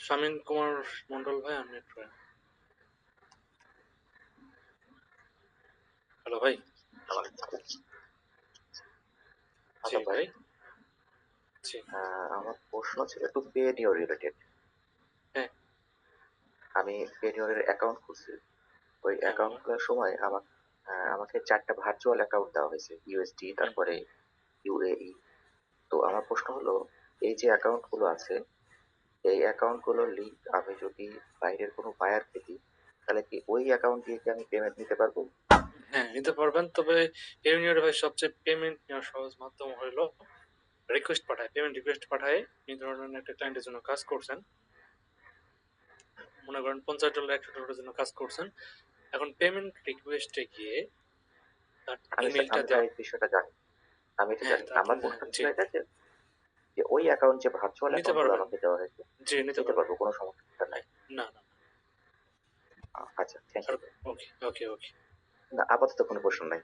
শামীম কুমার মন্ডল ভাই, আমি হ্যালো ভাই। জি হ্যালো ভাই। ভাই। জি। আমার প্রশ্ন ছিল একটু পেনিয়র রিলেটেড। হ্যাঁ। আমি পেনিয়রের অ্যাকাউন্ট খুলছি। ওই হ্যাঁ অ্যাকাউন্ট বাবা। খোলার সময় আমাকে ৪ টা ভার্চুয়াল অ্যাকাউন্ট দেওয়া হয়েছে। ইউএসডি, হুম। তারপরে ইউএই। তো আমার প্রশ্ন হলো, এই যে অ্যাকাউন্ট গুলো আছে, এই অ্যাকাউন্ট গুলোর লিংক আমি যদি বাইরের কোনো বায়ারকে দিই, তাহলে কি ওই অ্যাকাউন্ট দিয়ে কি আমি পেমেন্ট নিতে পারবো? হ্যাঁ, নিতে পারবেন, তবে ইউনিয়ন ভাই সবচেয়ে পেমেন্ট নেওয়ার সহজ মাধ্যম হলো রিকোয়েস্ট পাঠায়, পেমেন্ট রিকোয়েস্ট পাঠায়। এই ধরনের একটা ক্লায়েন্টের জন্য কাজ করছেন, মনে করেন $50 $100 জন্য কাজ করছেন। এখন পেমেন্ট রিকোয়েস্টে গিয়ে তার ইমেলটা আমি স্যার দেওয়া। এই বিষয়টা জানি। আমি এটা হ্যাঁ, জানি। তারপরে আমার হ্যাঁ, প্রশ্ন ছিল জি। এটা যে, যে ওই অ্যাকাউন্ট, যে ভার্চুয়াল নিতে অ্যাকাউন্ট গুলো পারবেন। আমাকে দেওয়া হয়েছে, জি, নিতে নিতে পারবেন। পারবো, কোনো সমস্যা নাই। হ্যাঁ। না, না, না। আচ্ছা, থ্যাংক আর ইউ। ওকে, ওকে, ওকে। না, আপাতত কোনো প্রশ্ন নাই।